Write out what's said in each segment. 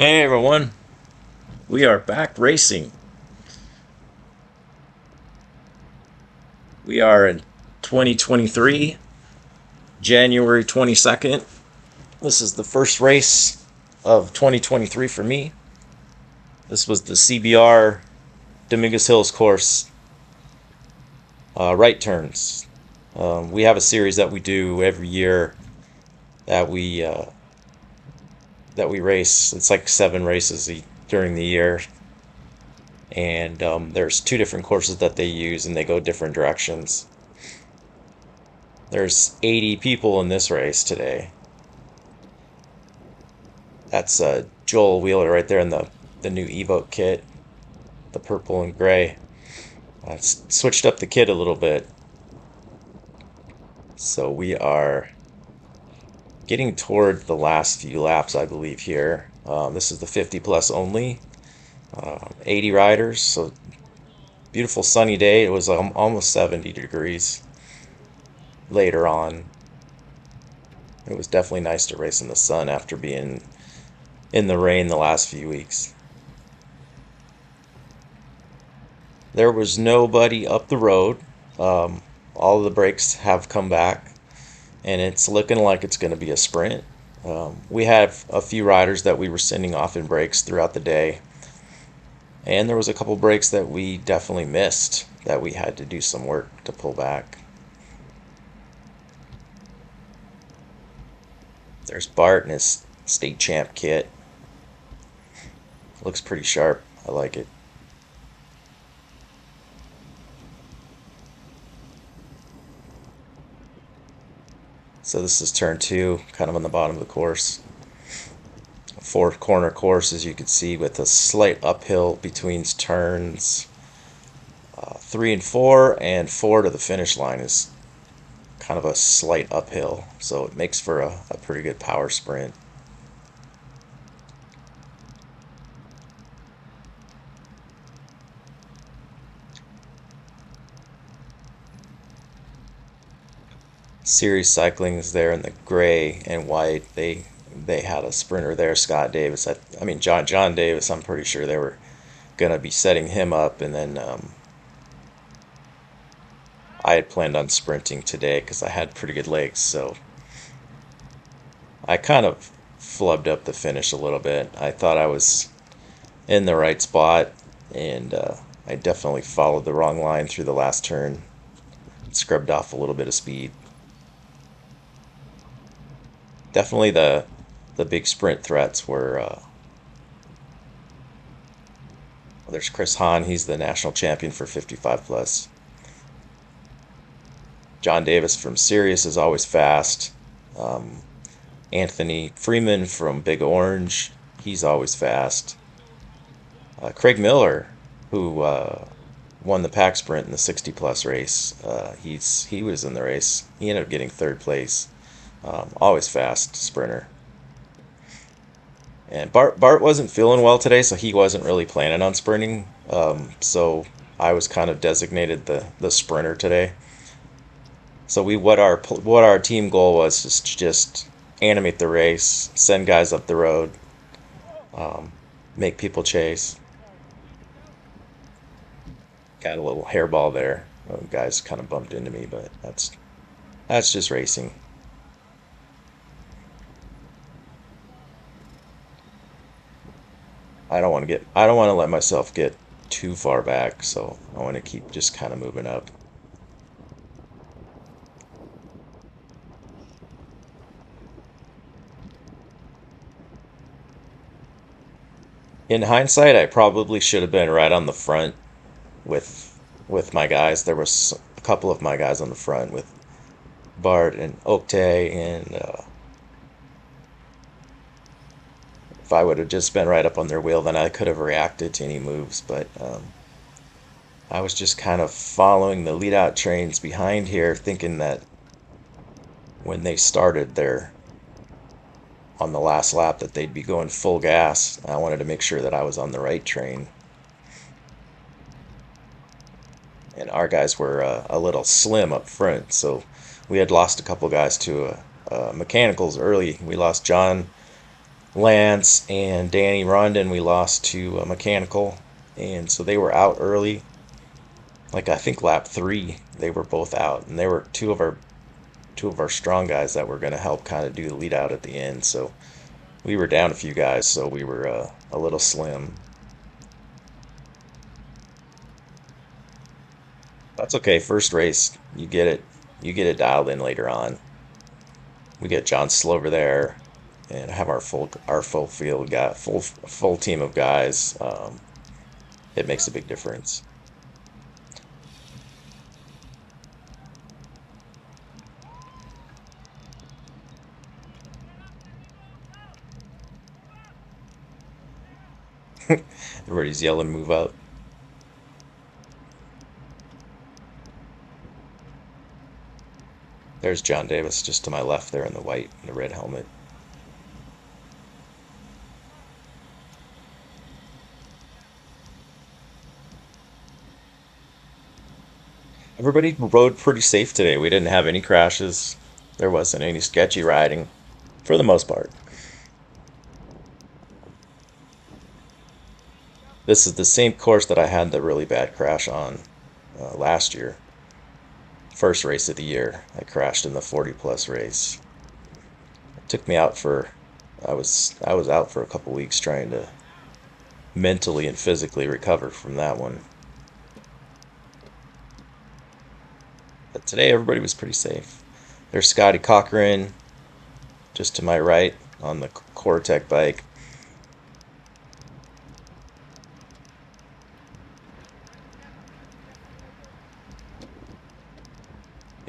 Hey everyone, we are back racing. We are in 2023, January 22nd. This is the first race of 2023 for me. This was the CBR Dominguez Hills course, right turns. We have a series that we do every year that we race. It's like 7 races during the year, and there's 2 different courses that they use, and they go different directions. There's 80 people in this race today. That's Joel Wheeler right there in the new Evoque kit, the purple and gray. Switched up the kit a little bit. So we are getting toward the last few laps, I believe, here. This is the 50 plus only. 80 riders, so beautiful sunny day. It was almost 70 degrees later on. It was definitely nice to race in the sun after being in the rain the last few weeks. There was nobody up the road. All of the brakes have come back, and it's looking like it's going to be a sprint. We have a few riders that we were sending off in breaks throughout the day, and there was a couple breaks that we definitely missed that we had to do some work to pull back. There's Bart and his state champ kit. Looks pretty sharp. I like it. So this is turn 2, kind of on the bottom of the course. 4 corner course, as you can see, with a slight uphill between turns 3 and 4, and 4 to the finish line is kind of a slight uphill, so it makes for a pretty good power sprint. Series Cycling is there in the gray and white. They had a sprinter there, Scott Davis. I mean John Davis. I'm pretty sure they were gonna be setting him up, and then I had planned on sprinting today because I had pretty good legs. So I kind of flubbed up the finish a little bit. I thought I was in the right spot, and I definitely followed the wrong line through the last turn. Scrubbed off a little bit of speed. Definitely the big sprint threats were. There's Chris Hahn. He's the national champion for 55 plus. John Davis from Sirius is always fast. Um, Anthony Freeman from Big Orange, he's always fast. Craig Miller, who won the pack sprint in the 60 plus race, he was in the race. He ended up getting 3rd place. Always fast sprinter. And Bart wasn't feeling well today, so he wasn't really planning on sprinting. So I was kind of designated the sprinter today. So what our team goal was just animate the race, send guys up the road, make people chase. Got a little hairball there. Guys kind of bumped into me, but that's just racing. I don't want to let myself get too far back, so I want to keep just kind of moving up. In hindsight, I probably should have been right on the front with my guys. There was a couple of my guys on the front with Bart and Oktay, and if I would have just been right up on their wheel, then I could have reacted to any moves. But I was just kind of following the lead out trains behind here, thinking that when they started their on the last lap that they'd be going full gas. I wanted to make sure that I was on the right train. And our guys were a little slim up front, so we had lost a couple guys to mechanicals early. We lost John Lance and Danny Rondon, we lost to mechanical, and so they were out early. Like I think lap three, they were both out, and they were two of our strong guys that were going to help kind of do the lead out at the end. So we were down a few guys, so we were a little slim. That's okay. First race, you get it dialed in later on. We get John Slover there, and have our full field got full team of guys. It makes a big difference. Everybody's yelling, "Move up!" There's John Davis just to my left there in the white and the red helmet. Everybody rode pretty safe today. We didn't have any crashes. There wasn't any sketchy riding, for the most part. This is the same course that I had the really bad crash on last year. First race of the year, I crashed in the 40 plus race. It took me out for, I was out for a couple weeks trying to mentally and physically recover from that one. But today everybody was pretty safe. There's Scotty Cochran just to my right on the Cortec bike.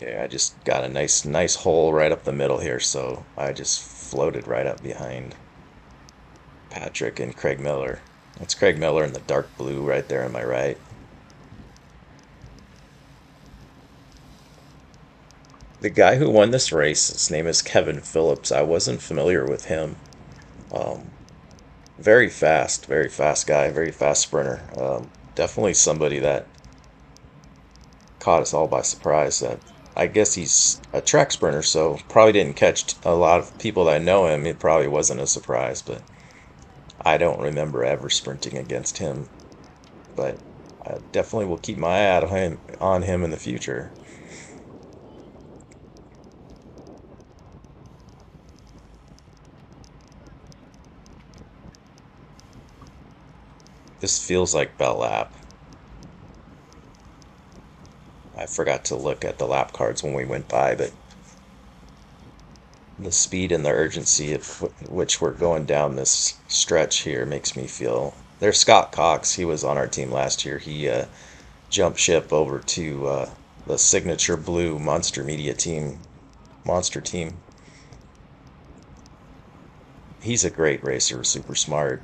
Yeah, I just got a nice hole right up the middle here, so I just floated right up behind Patrick and Craig Miller. That's Craig Miller in the dark blue right there on my right. The guy who won this race, his name is Kevin Phillips. I wasn't familiar with him. Um, very fast guy, very fast sprinter. Definitely somebody that caught us all by surprise. That I guess he's a track sprinter, so probably didn't catch a lot of people that know him. It probably wasn't a surprise, but I don't remember ever sprinting against him. But I definitely will keep my eye on him in the future. This feels like Bell Lap. I forgot to look at the lap cards when we went by, but the speed and the urgency of which we're going down this stretch here makes me feel. There's Scott Cox. He was on our team last year. He jumped ship over to the signature blue Monster Media team, Monster team. He's a great racer, super smart.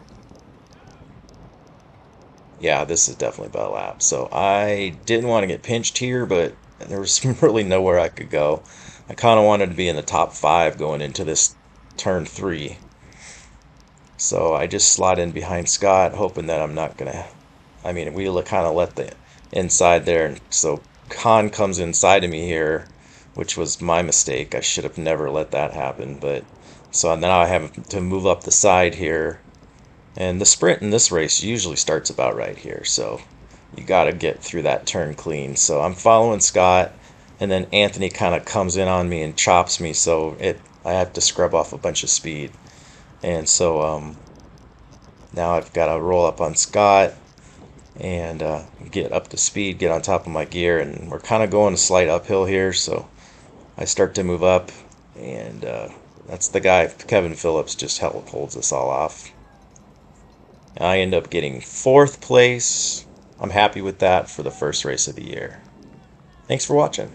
Yeah, this is definitely about a lap. So I didn't want to get pinched here, but there was really nowhere I could go. I kind of wanted to be in the top five going into this turn three. So I just slide in behind Scott, hoping that I'm not gonna. I mean, we kind of let the inside there, and so Khan comes inside of me here, which was my mistake. I should have never let that happen. But so now I have to move up the side here, and the sprint in this race usually starts about right here. So you got to get through that turn clean. So I'm following Scott, and then Anthony kind of comes in on me and chops me. So I have to scrub off a bunch of speed. And so now I've got to roll up on Scott and get up to speed, get on top of my gear, and we're kind of going a slight uphill here. So I start to move up, and that's the guy, Kevin Phillips, just holds us all off. I end up getting fourth place. I'm happy with that for the first race of the year. Thanks for watching.